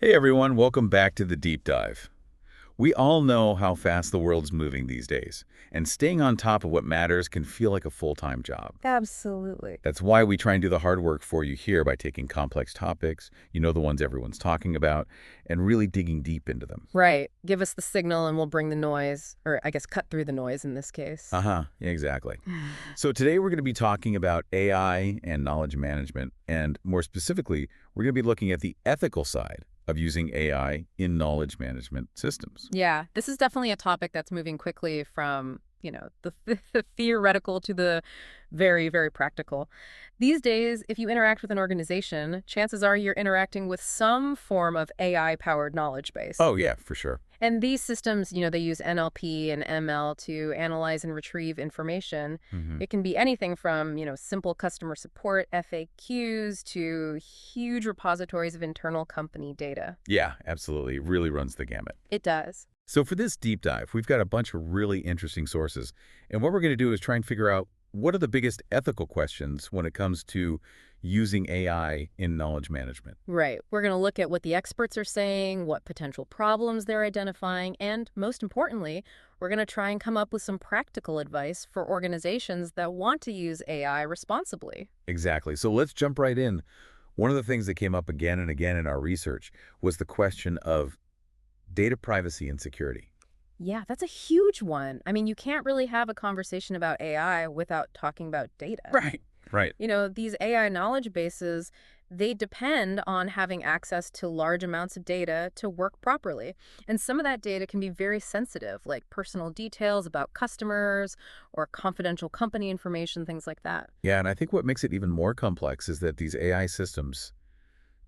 Hey everyone, welcome back to the deep dive. We all know how fast the world's moving these days, and staying on top of what matters can feel like a full-time job. Absolutely. That's why we try and do the hard work for you here by taking complex topics, the ones everyone's talking about, and really digging deep into them. Right. Give us the signal and we'll bring the noise, or I guess cut through the noise in this case. Uh-huh, yeah, exactly. So today we're going to be talking about AI and knowledge management, and more specifically, we're going to be looking at the ethical side of using AI in knowledge management systems. Yeah, this is definitely a topic that's moving quickly from, the theoretical to the very, very practical. These days, if you interact with an organization, chances are you're interacting with some form of AI-powered knowledge base. Oh, yeah, for sure. And these systems, they use NLP and ML to analyze and retrieve information. hmm It can be anything from, simple customer support FAQs to huge repositories of internal company data. Yeah, absolutely. It really runs the gamut. It does. So for this deep dive, we've got a bunch of really interesting sources. And what we're going to do is try and figure out what are the biggest ethical questions when it comes to using AI in knowledge management. Right. We're going to look at what the experts are saying, what potential problems they're identifying, and most importantly, we're going to try and come up with some practical advice for organizations that want to use AI responsibly. Exactly. So let's jump right in. One of the things that came up again and again in our research was the question of data privacy and security. Yeah, that's a huge one. I mean, you can't really have a conversation about AI without talking about data. Right. Right. These AI knowledge bases, they depend on having access to large amounts of data to work properly. And some of that data can be very sensitive, like personal details about customers or confidential company information, things like that. Yeah, and I think what makes it even more complex is that these AI systems,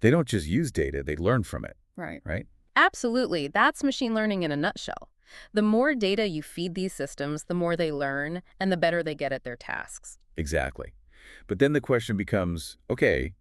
they don't just use data, they learn from it, Right. right? Absolutely. That's machine learning in a nutshell. The more data you feed these systems, the more they learn and the better they get at their tasks. Exactly. But then the question becomes, okay,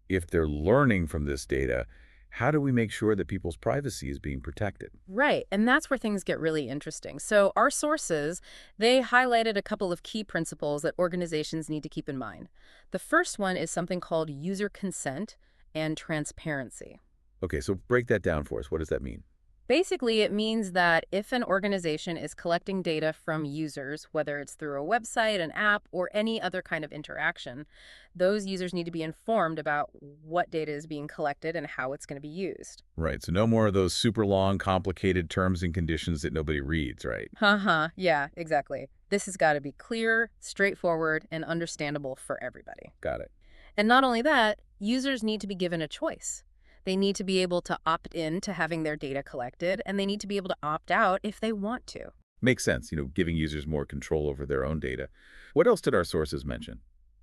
if they're learning from this data, how do we make sure that people's privacy is being protected? Right, and that's where things get really interesting. So our sources, they highlighted a couple of key principles that organizations need to keep in mind. The first one is something called user consent and transparency. Okay, so break that down for us. What does that mean? Basically, it means that if an organization is collecting data from users, whether it's through a website, an app, or any other kind of interaction, those users need to be informed about what data is being collected and how it's going to be used. Right, so no more of those super long, complicated terms and conditions that nobody reads, right? Haha, yeah, exactly. This has got to be clear, straightforward, and understandable for everybody. Got it. And not only that, users need to be given a choice. They need to be able to opt in to having their data collected, and they need to be able to opt out if they want to. Makes sense, giving users more control over their own data. What else did our sources mention?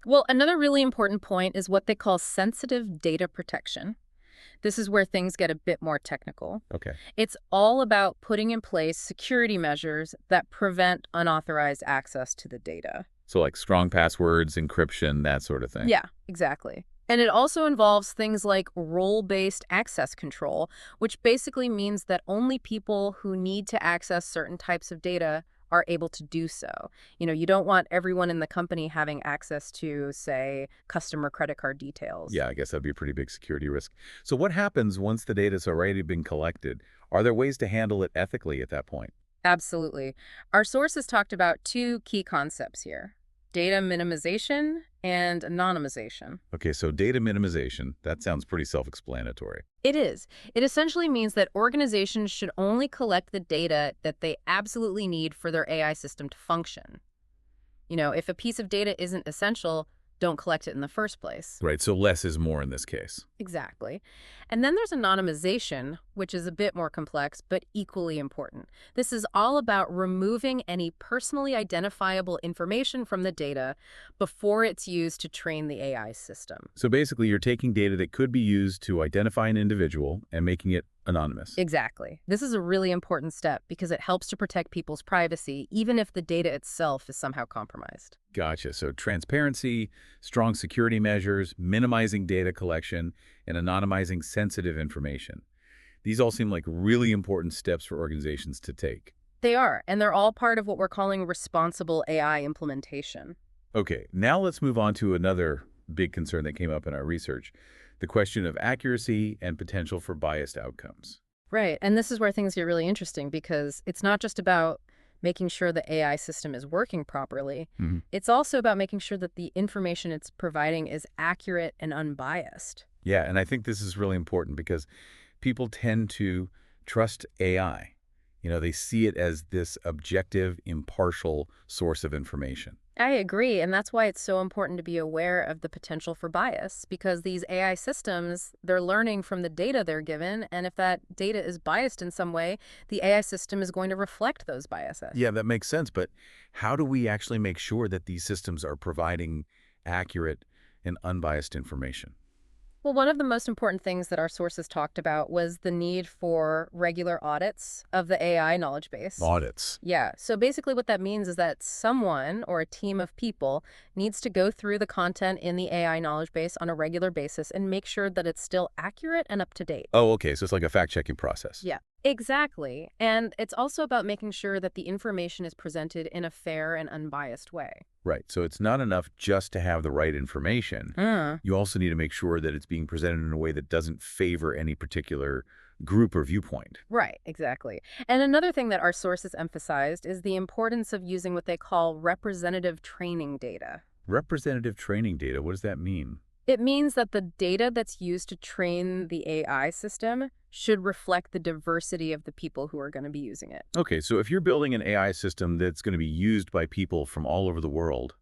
Well, another really important point is what they call sensitive data protection. This is where things get a bit more technical. Okay. It's all about putting in place security measures that prevent unauthorized access to the data. So like strong passwords, encryption, that sort of thing. Yeah, exactly. And it also involves things like role-based access control, which basically means that only people who need to access certain types of data are able to do so. You don't want everyone in the company having access to, say, customer credit card details. Yeah, I guess that'd be a pretty big security risk. So what happens once the data's already been collected? Are there ways to handle it ethically at that point? Absolutely. Our sources talked about two key concepts here: data minimization and anonymization. Okay, so data minimization, that sounds pretty self-explanatory. It is. It essentially means that organizations should only collect the data that they absolutely need for their AI system to function. If a piece of data isn't essential, don't collect it in the first place. Right, so less is more in this case. Exactly. And then there's anonymization, which is a bit more complex, but equally important. This is all about removing any personally identifiable information from the data before it's used to train the AI system. So basically, you're taking data that could be used to identify an individual and making it anonymous. Exactly. This is a really important step because it helps to protect people's privacy, even if the data itself is somehow compromised. Gotcha. So transparency, strong security measures, minimizing data collection, and anonymizing sensitive information. These all seem like really important steps for organizations to take. They are, and they're all part of what we're calling responsible AI implementation. Okay, now let's move on to another big concern that came up in our research, the question of accuracy and potential for biased outcomes. Right. And this is where things get really interesting because it's not just about making sure the AI system is working properly. Hmm. It's also about making sure that the information it's providing is accurate and unbiased. Yeah, and I think this is really important because people tend to trust AI. They see it as this objective, impartial source of information. I agree, and that's why it's so important to be aware of the potential for bias, because these AI systems, they're learning from the data they're given, and if that data is biased in some way, the AI system is going to reflect those biases. Yeah, that makes sense, but how do we actually make sure that these systems are providing accurate and unbiased information? Well, one of the most important things that our sources talked about was the need for regular audits of the AI knowledge base. Audits. Yeah, so basically what that means is that someone or a team of people needs to go through the content in the AI knowledge base on a regular basis and make sure that it's still accurate and up to date. Oh, okay, so it's like a fact-checking process. Yeah, exactly. And it's also about making sure that the information is presented in a fair and unbiased way. Right, so it's not enough just to have the right information. Hmm. You also need to make sure that it's being presented in a way that doesn't favor any particular group or viewpoint. Right, exactly. And another thing that our sources emphasized is the importance of using what they call representative training data. Representative training data, what does that mean? It means that the data that's used to train the AI system should reflect the diversity of the people who are going to be using it. Okay, so if you're building an AI system that's going to be used by people from all over the world,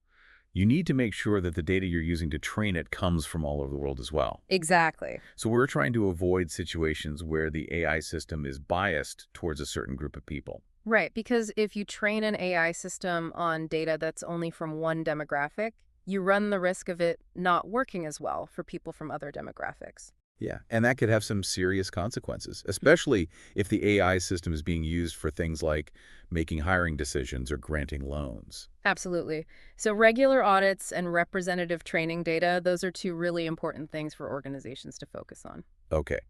you need to make sure that the data you're using to train it comes from all over the world as well. Exactly. So we're trying to avoid situations where the AI system is biased towards a certain group of people. Right, because if you train an AI system on data that's only from one demographic, you run the risk of it not working as well for people from other demographics. Yeah, and that could have some serious consequences, especially if the AI system is being used for things like making hiring decisions or granting loans. Absolutely. So regular audits and representative training data, those are two really important things for organizations to focus on. Okay,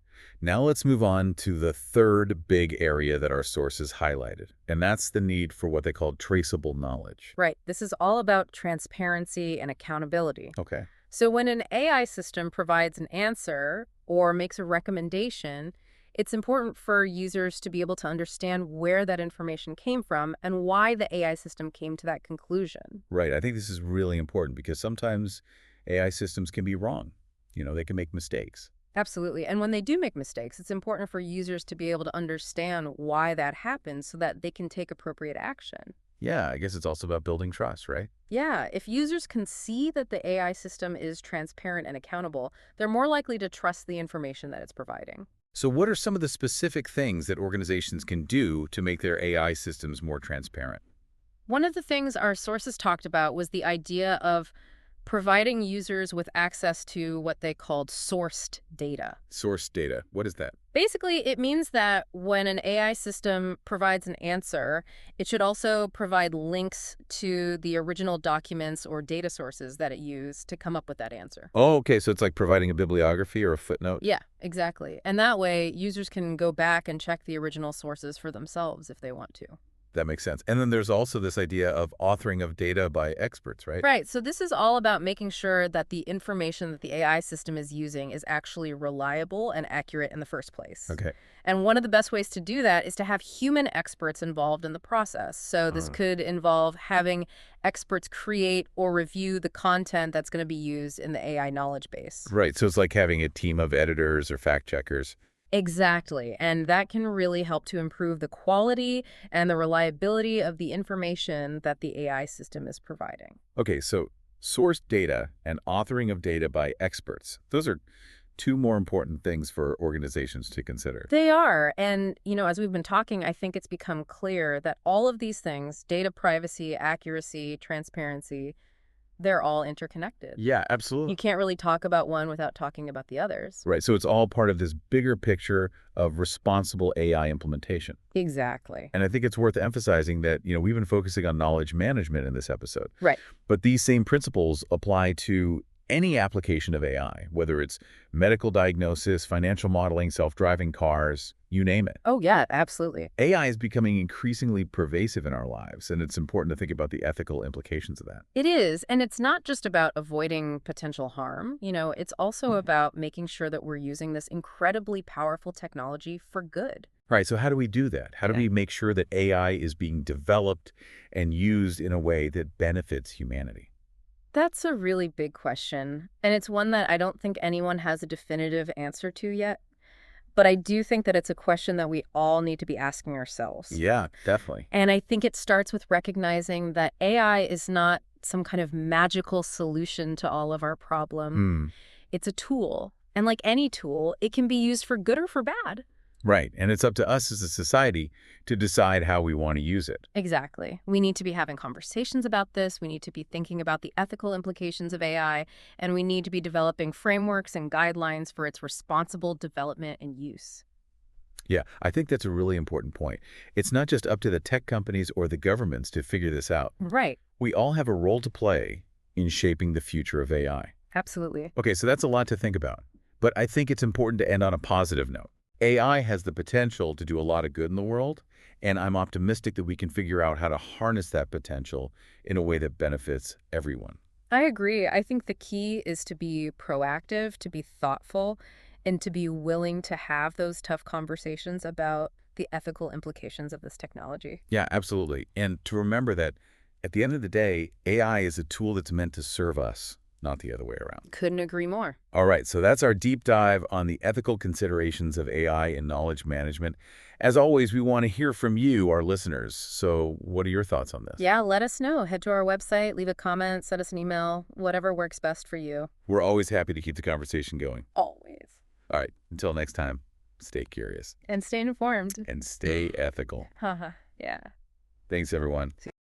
now let's move on to the third big area that our sources highlighted, and that's the need for what they call traceable knowledge. Right. This is all about transparency and accountability. Okay. So when an AI system provides an answer or makes a recommendation, it's important for users to be able to understand where that information came from and why the AI system came to that conclusion. Right, I think this is really important because sometimes AI systems can be wrong. They can make mistakes. Absolutely. And when they do make mistakes, it's important for users to be able to understand why that happens so that they can take appropriate action. Yeah, I guess it's also about building trust, right? Yeah, if users can see that the AI system is transparent and accountable, they're more likely to trust the information that it's providing. So what are some of the specific things that organizations can do to make their AI systems more transparent? One of the things our sources talked about was the idea of providing users with access to what they called sourced data. Source data, what is that? Basically, it means that when an AI system provides an answer, it should also provide links to the original documents or data sources that it used to come up with that answer. Oh, okay, so it's like providing a bibliography or a footnote? Yeah, exactly. And that way, users can go back and check the original sources for themselves if they want to. That makes sense. And then there's also this idea of authoring of data by experts, right? Right. So this is all about making sure that the information that the AI system is using is actually reliable and accurate in the first place. Okay. And one of the best ways to do that is to have human experts involved in the process. So this could involve having experts create or review the content that's going to be used in the AI knowledge base. Right, so it's like having a team of editors or fact checkers. Exactly. And that can really help to improve the quality and the reliability of the information that the AI system is providing. Okay, so source data and authoring of data by experts. Those are two more important things for organizations to consider. They are. And, as we've been talking, I think it's become clear that all of these things, data privacy, accuracy, transparency, they're all interconnected. Yeah, You absolutely. can't really talk about one without talking about the others. Right, so it's all part of this bigger picture of responsible AI implementation. Exactly. And I think it's worth emphasizing that, we've been focusing on knowledge management in this episode. Right. But these same principles apply to any application of AI, whether it's medical diagnosis, financial modeling, self-driving cars, you name it. Oh, yeah, absolutely. AI is becoming increasingly pervasive in our lives, and it's important to think about the ethical implications of that. It is, and it's not just about avoiding potential harm. It's also about making sure that we're using this incredibly powerful technology for good. Right, so how do we do that? How do Yeah. we make sure that AI is being developed and used in a way that benefits humanity? That's a really big question, and it's one that I don't think anyone has a definitive answer to yet. But I do think that it's a question that we all need to be asking ourselves. Yeah, definitely. And I think it starts with recognizing that AI is not some kind of magical solution to all of our problem. Hmm. It's a tool. And like any tool, it can be used for good or for bad. Right, and it's up to us as a society to decide how we want to use it. Exactly. We need to be having conversations about this. We need to be thinking about the ethical implications of AI, and we need to be developing frameworks and guidelines for its responsible development and use. Yeah, I think that's a really important point. It's not just up to the tech companies or the governments to figure this out. Right. We all have a role to play in shaping the future of AI. Absolutely. Okay, so that's a lot to think about. But I think it's important to end on a positive note. AI has the potential to do a lot of good in the world, and I'm optimistic that we can figure out how to harness that potential in a way that benefits everyone. I agree. I think the key is to be proactive, to be thoughtful, and to be willing to have those tough conversations about the ethical implications of this technology. Yeah, absolutely. And to remember that at the end of the day, AI is a tool that's meant to serve us, not the other way around. Couldn't agree more. All right, so that's our deep dive on the ethical considerations of AI in knowledge management. As always, we want to hear from you, our listeners. So what are your thoughts on this? Yeah, let us know. Head to our website, leave a comment, send us an email, whatever works best for you. We're always happy to keep the conversation going. Always. All right, until next time, stay curious And stay informed. and stay ethical. Haha, yeah. Thanks, everyone.